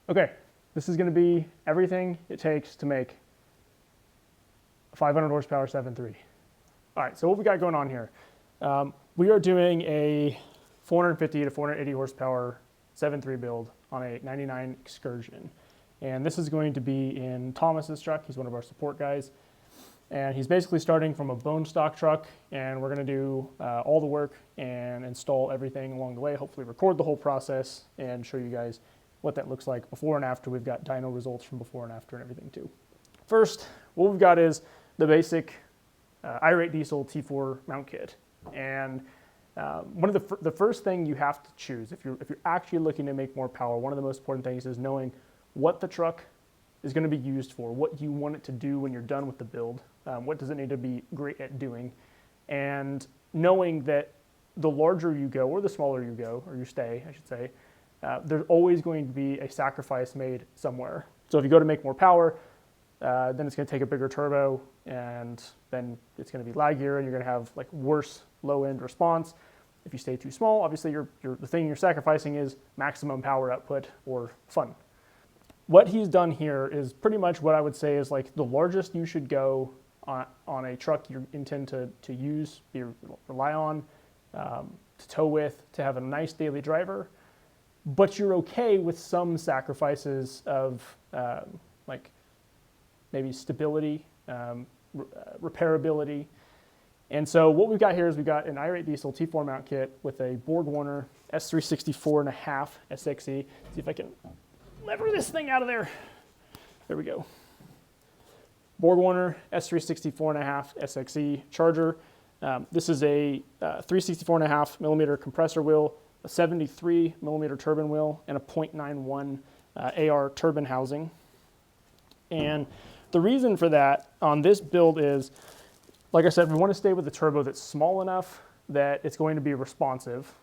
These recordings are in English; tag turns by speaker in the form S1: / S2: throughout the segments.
S1: Okay, this is going to be everything it takes to make a 500 horsepower 7.3. All right, so what we got going on here? We are doing a 450 to 480 horsepower 7.3 build on a 99 Excursion. And this is going to be in Thomas's truck. He's one of our support guys. And he's basically starting from a bone stock truck, and we're going to do all the work and install everything along the way, hopefully record the whole process and show you guys what that looks like before and after. We've got dyno results from before and after and everything too. First, what we've got is the basic irate diesel T4 mount kit. And one of the first thing you have to choose, if you're actually looking to make more power, one of the most important things is knowing what the truck is going to be used for, what you want it to do when you're done with the build, what does it need to be great at doing, and knowing that the larger you go, or the smaller you go, or you stay, I should say, there's always going to be a sacrifice made somewhere. So if you go to make more power, then it's going to take a bigger turbo, and then it's going to be laggier, and you're going to have like worse low-end response. If you stay too small, obviously the thing you're sacrificing is maximum power output or fun. What he's done here is pretty much what I would say is like the largest you should go on a truck you intend to use, rely on, to tow with, to have a nice daily driver. But you're okay with some sacrifices of like maybe stability, repairability. And so what we've got here is we've got an irate diesel T4 mount kit with a Borg-Warner S364.5 SXE. See if I can lever this thing out of there. There we go. Borg-Warner S364.5 SXE charger. This is a 364.5 millimeter compressor wheel, a 73 millimeter turbine wheel, and a 0.91 AR turbine housing. And the reason for that on this build is, like I said, we want to stay with a turbo that's small enough that it's going to be responsive,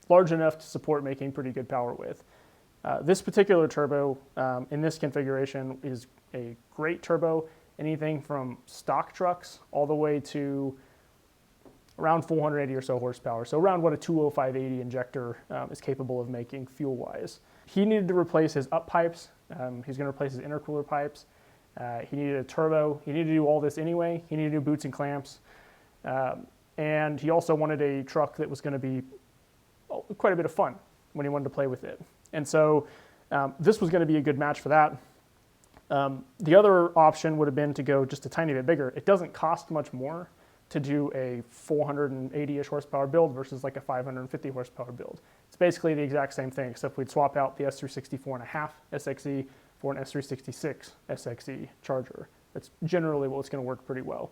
S1: large enough to support making pretty good power with. This particular turbo in this configuration is a great turbo, anything from stock trucks all the way to around 480 or so horsepower. So around what a 205/80 injector is capable of making fuel-wise. He needed to replace his up pipes. He's going to replace his intercooler pipes. He needed a turbo. He needed to do all this anyway. He needed new boots and clamps. And he also wanted a truck that was going to be quite a bit of fun when he wanted to play with it. And so this was going to be a good match for that. The other option would have been to go just a tiny bit bigger. It doesn't cost much more to do a 480-ish horsepower build versus like a 550 horsepower build. It's basically the exact same thing, except we'd swap out the S364.5 SXE for an S366 SXE charger. That's generally what's going to work pretty well.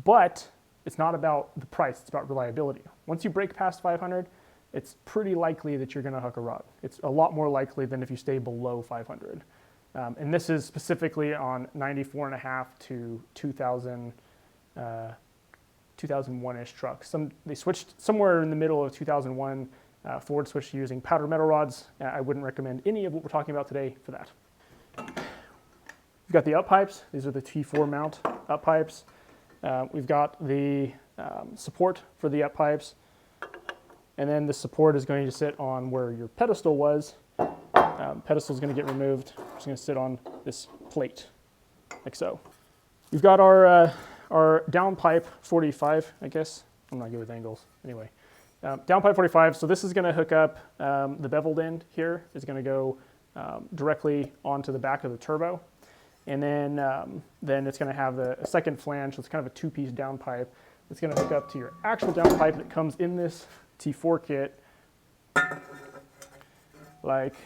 S1: But it's not about the price, it's about reliability. Once you break past 500, it's pretty likely that you're going to hook a rod. It's a lot more likely than if you stay below 500. And this is specifically on 94.5 to 2001-ish trucks. They switched somewhere in the middle of 2001. Ford switched to using powder metal rods. I wouldn't recommend any of what we're talking about today for that. We've got the up pipes. These are the T4 mount up pipes. We've got the support for the up pipes. And then the support is going to sit on where your pedestal was. Pedestal is going to get removed. It's going to sit on this plate, like so. We've got our downpipe 45, I guess. I'm not good with angles. Anyway, downpipe 45. So this is going to hook up the beveled end here. Is going to go directly onto the back of the turbo. And then it's going to have a second flange. So it's kind of a two-piece downpipe. It's going to hook up to your actual downpipe that comes in this T4 kit, like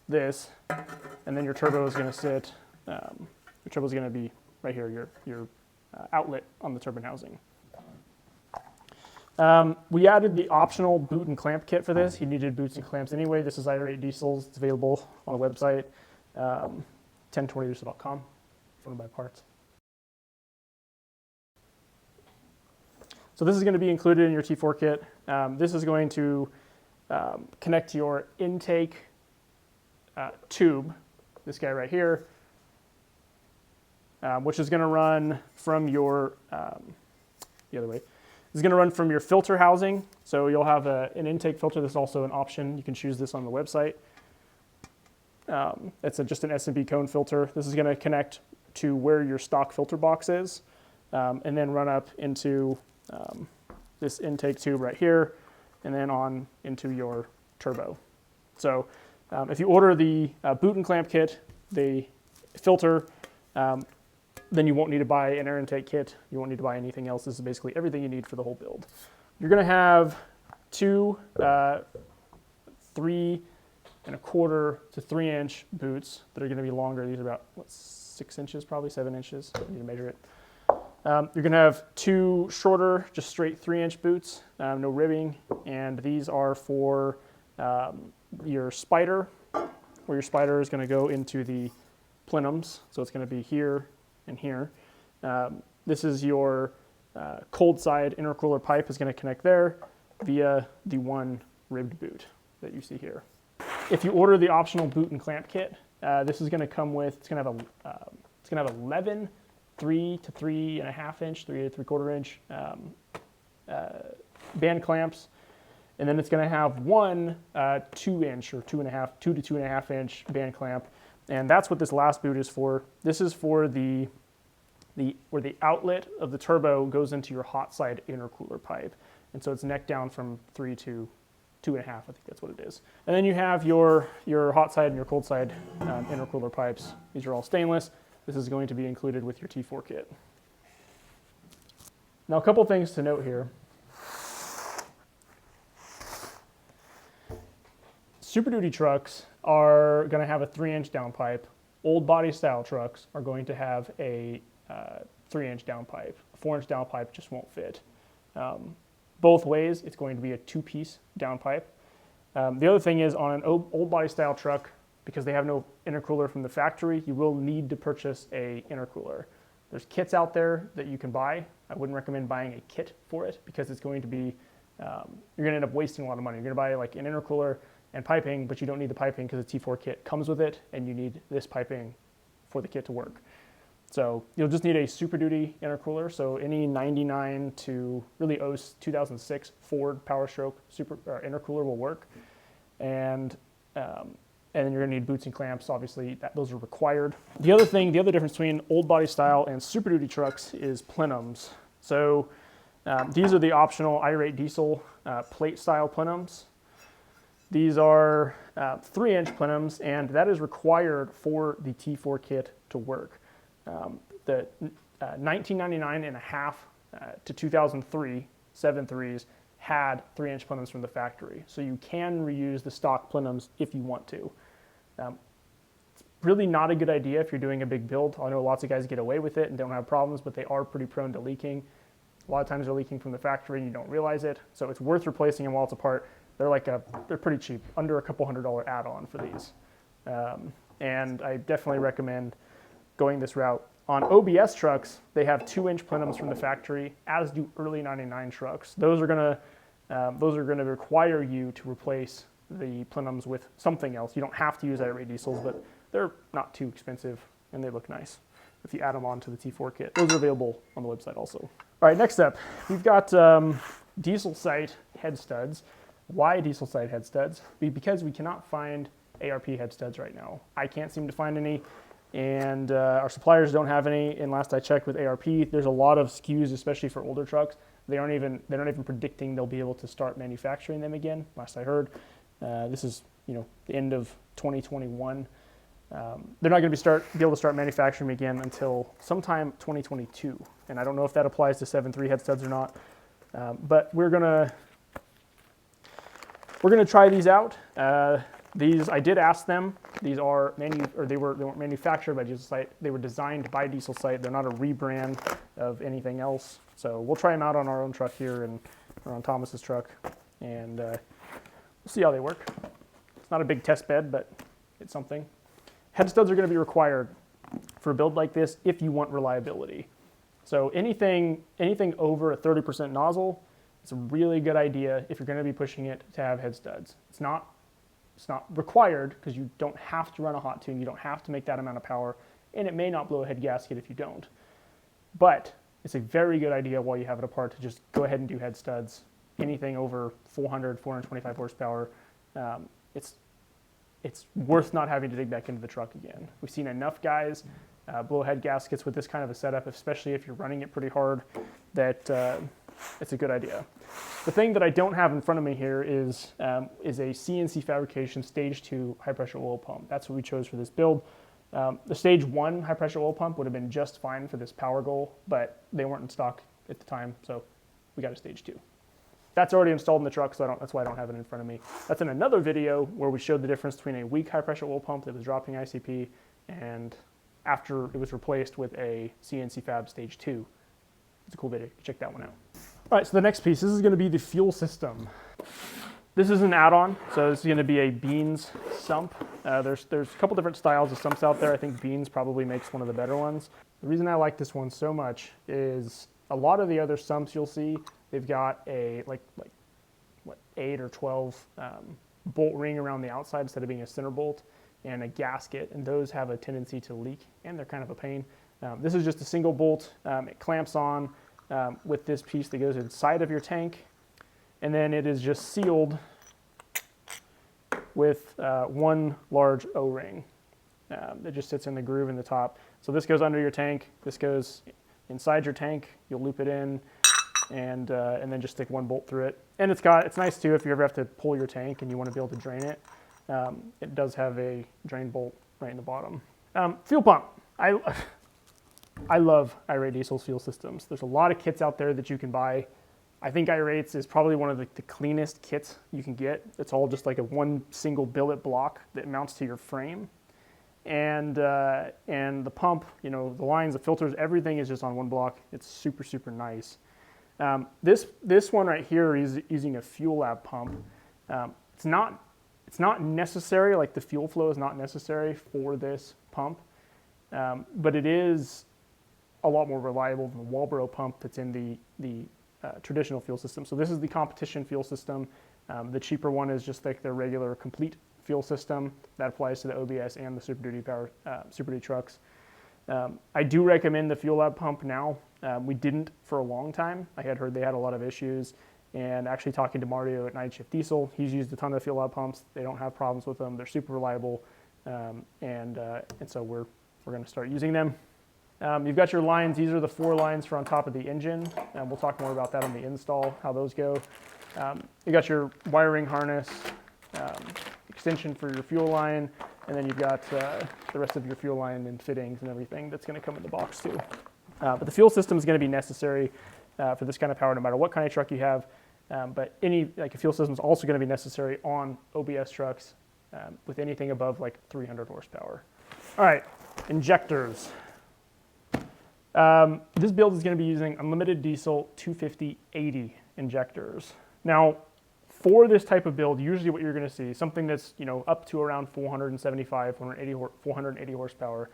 S1: this, and then your turbo is going to sit, your turbo is going to be right here, your outlet on the turbine housing. We added the optional boot and clamp kit for this. He needed boots and clamps anyway. This is irate diesels. It's available on the website, 1020diesel.com, funded by parts. So this is going to be included in your T4 kit. This is going to connect to your intake tube, this guy right here, which is going to run from your, the other way, is going to run from your filter housing. So you'll have an intake filter. This is also an option. You can choose this on the website. It's just an S&B cone filter. This is going to connect to where your stock filter box is, and then run up into this intake tube right here, and then on into your turbo. So if you order the boot and clamp kit, the filter, then you won't need to buy an air intake kit. You won't need to buy anything else. This is basically everything you need for the whole build. You're going to have two 3¼ to 3 inch boots that are going to be longer. These are about, what, 6 inches, probably 7 inches. I need to measure it. You're going to have two shorter, just straight 3-inch boots, no ribbing, and these are for your spider, where your spider is going to go into the plenums. So it's going to be here and here. This is your cold side intercooler pipe is going to connect there via the one ribbed boot that you see here. If you order the optional boot and clamp kit, this is going to come with, it's going to have 11 3 to 3½ inch, 3 to 3/4 inch band clamps, and then it's going to have one 2 inch or 2 to 2½ inch band clamp, and that's what this last boot is for. This is for where the outlet of the turbo goes into your hot side intercooler pipe, and so it's neck down from 3 to 2½ I think that's what it is. And then you have your hot side and your cold side intercooler pipes. These are all stainless. This is going to be included with your T4 kit. Now, a couple things to note here. Super Duty trucks are going to have a 3-inch downpipe. Old body style trucks are going to have a 3-inch downpipe. A 4-inch downpipe just won't fit. Both ways, it's going to be a 2-piece downpipe. The other thing is, on an old body style truck, because they have no intercooler from the factory, you will need to purchase a intercooler. There's kits out there that you can buy. I wouldn't recommend buying a kit for it because it's going to be, you're going to end up wasting a lot of money. You're going to buy like an intercooler and piping, but you don't need the piping because the T4 kit comes with it, and you need this piping for the kit to work. So you'll just need a Super Duty intercooler. So any 99 to really 2006 Ford Powerstroke intercooler will work. And then you're going to need boots and clamps. Obviously, those are required. The other difference between old body style and Super Duty trucks is plenums. So these are the optional irate diesel plate style plenums. These are 3-inch plenums, and that is required for the T4 kit to work. The 1999 and a half to 2003 7.3s had 3-inch plenums from the factory. So you can reuse the stock plenums if you want to. It's really not a good idea if you're doing a big build. I know lots of guys get away with it and don't have problems, but they are pretty prone to leaking. A lot of times they're leaking from the factory and you don't realize it. So it's worth replacing them while it's apart. They're pretty cheap, under a couple $100 add-on for these. And I definitely recommend going this route. On OBS trucks, they have 2-inch plenums from the factory, as do early 99 trucks. Those are gonna require you to replace the plenums with something else. You don't have to use irate diesels, but they're not too expensive and they look nice if you add them on to the T4 kit. Those are available on the website also. All right, next up, we've got diesel sight head studs. Why diesel sight head studs? Because we cannot find ARP head studs right now. I can't seem to find any, and our suppliers don't have any. And last I checked with ARP, there's a lot of SKUs, especially for older trucks. They're not even predicting they'll be able to start manufacturing them again. Last I heard, this is the end of 2021. They're not going to be able to start manufacturing them again until sometime 2022. And I don't know if that applies to 7.3 head studs or not. But we're gonna try these out. These, I did ask them. These are they weren't manufactured by Diesel Sight. They were designed by Diesel Sight. They're not a rebrand of anything else. So we'll try them out on our own truck here or on Thomas's truck, and we'll see how they work. It's not a big test bed, but it's something. Head studs are going to be required for a build like this if you want reliability. So anything over a 30% nozzle, it's a really good idea if you're going to be pushing it to have head studs. It's not required because you don't have to run a hot tune. You don't have to make that amount of power, and it may not blow a head gasket if you don't. But it's a very good idea while you have it apart to just go ahead and do head studs. Anything over 425 horsepower, it's worth not having to dig back into the truck again. We've seen enough guys blow head gaskets with this kind of a setup, especially if you're running it pretty hard, that it's a good idea. The thing that I don't have in front of me here is a CNC fabrication stage 2 high pressure oil pump. That's what we chose for this build. The stage 1 high pressure oil pump would have been just fine for this power goal, but they weren't in stock at the time, so we got a stage 2. That's already installed in the truck, so that's why I don't have it in front of me. That's in another video where we showed the difference between a weak high pressure oil pump that was dropping ICP and after it was replaced with a CNC Fab Stage 2. It's a cool video. Check that one out. All right, so the next piece, this is going to be the fuel system. This is an add-on, so this is going to be a Beans sump. There's a couple different styles of sumps out there. I think Beans probably makes one of the better ones. The reason I like this one so much is a lot of the other sumps you'll see, they've got a like 8 or 12 bolt ring around the outside instead of being a center bolt, and a gasket, and those have a tendency to leak, and they're kind of a pain. This is just a single bolt. It clamps on with this piece that goes inside of your tank, and then it is just sealed with one large O-ring that just sits in the groove in the top. So this goes under your tank, this goes inside your tank, you'll loop it in, and then just stick one bolt through it. And it's nice too if you ever have to pull your tank and you want to be able to drain it. It does have a drain bolt right in the bottom. Fuel pump. I love Irate Diesel's fuel systems. There's a lot of kits out there that you can buy. I think Irate's is probably one of the cleanest kits you can get. It's all just like a one single billet block that mounts to your frame. And the pump, you know, the lines, the filters, everything is just on one block. It's super, super nice. This one right here is using a Fuel Lab pump. It's not necessary, like the fuel flow is not necessary for this pump, but it is a lot more reliable than the Walbro pump that's in the traditional fuel system. So this is the competition fuel system. The cheaper one is just like their regular complete fuel system that applies to the OBS and the Super Duty trucks. I do recommend the Fuel Lab pump now. We didn't for a long time. I had heard they had a lot of issues, and actually talking to Mario at Night Shift Diesel, he's used a ton of Fuel Lab pumps. They don't have problems with them. They're super reliable, and so we're going to start using them. You've got your lines. These are the 4 lines for on top of the engine, and we'll talk more about that on the install, how those go. You got your wiring harness, extension for your fuel line, and then you've got the rest of your fuel line and fittings and everything that's going to come in the box too. But the fuel system is going to be necessary for this kind of power no matter what kind of truck you have. But a fuel system is also going to be necessary on OBS trucks with anything above like 300 horsepower. All right, injectors. This build is going to be using unlimited diesel 250/80 injectors. Now, for this type of build, usually what you're going to see, something that's up to around 475, 480 horsepower,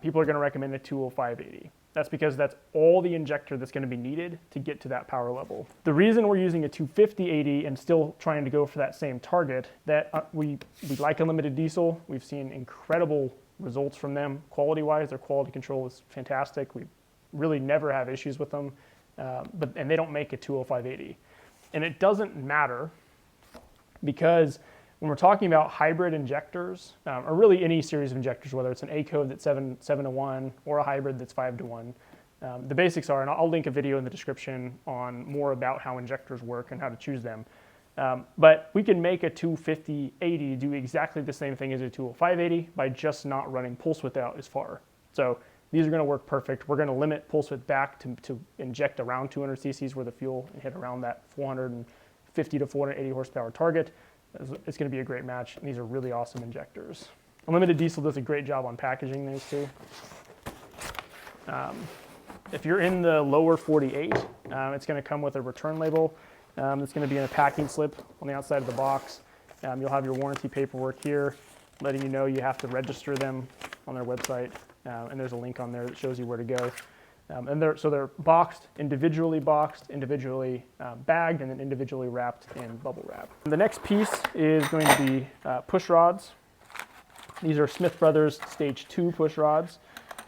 S1: people are going to recommend a 205/80. That's because that's all the injector that's going to be needed to get to that power level. The reason we're using a 250/80 and still trying to go for that same target, that we like unlimited diesel. We've seen incredible results from them quality-wise. Their quality control is fantastic. We really never have issues with them, and they don't make a 205/80. And it doesn't matter because when we're talking about hybrid injectors, or really any series of injectors, whether it's an A-code that's 7-to-1 or a hybrid that's 5-to-1, the basics are, and I'll link a video in the description on more about how injectors work and how to choose them. But we can make a 250/80 do exactly the same thing as a 205/80 by just not running pulse width out as far. So these are going to work perfect. We're going to limit pulse width back to inject around 200 cc's worth of fuel and hit around that 450 to 480 horsepower target. It's going to be a great match, and these are really awesome injectors. Unlimited Diesel does a great job on packaging these too. If you're in the lower 48, it's going to come with a return label. It's going to be in a packing slip on the outside of the box. You'll have your warranty paperwork here, letting you know you have to register them on their website, and there's a link on there that shows you where to go. So they're individually boxed, individually bagged, and then individually wrapped in bubble wrap. The next piece is going to be push rods. These are Smith Brothers Stage 2 push rods.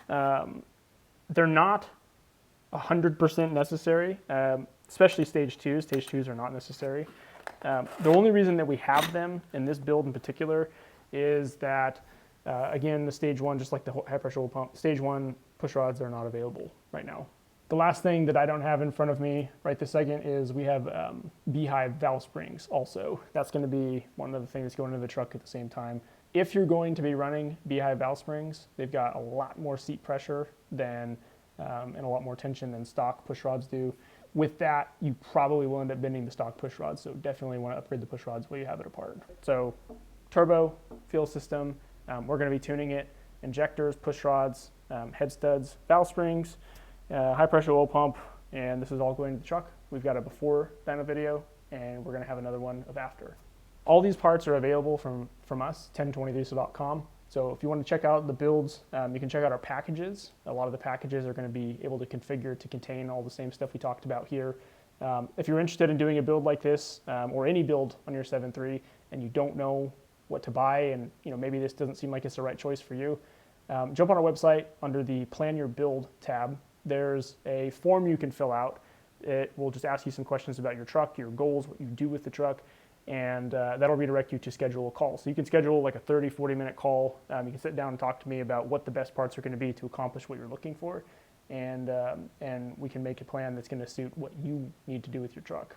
S1: They're not 100% necessary, especially stage 2s. Stage 2s are not necessary. The only reason that we have them in this build in particular is that, again, the stage 1, just like the high pressure oil pump, stage 1 push rods are not available right now. The last thing that I don't have in front of me right this second is we have beehive valve springs also. That's going to be one of the things going into the truck at the same time. If you're going to be running beehive valve springs, they've got a lot more seat pressure than and a lot more tension than stock push rods do. With that, you probably will end up bending the stock push rods, so definitely want to upgrade the push rods while you have it apart. So turbo, fuel system, we're going to be tuning it, injectors, push rods, head studs, valve springs, high pressure oil pump, and this is all going to the truck. We've got a before dyno video, and we're going to have another one of after. All these parts are available from us, 1023so.com. So if you want to check out the builds, you can check out our packages. A lot of the packages are going to be able to configure to contain all the same stuff we talked about here. If you're interested in doing a build like this, or any build on your 7.3, and you don't know what to buy, and maybe this doesn't seem like it's the right choice for you, jump on our website under the Plan Your Build tab. There's a form you can fill out. It will just ask you some questions about your truck, your goals, what you do with the truck, and that'll redirect you to schedule a call. So you can schedule like a 30, 40-minute call. You can sit down and talk to me about what the best parts are going to be to accomplish what you're looking for, and we can make a plan that's going to suit what you need to do with your truck.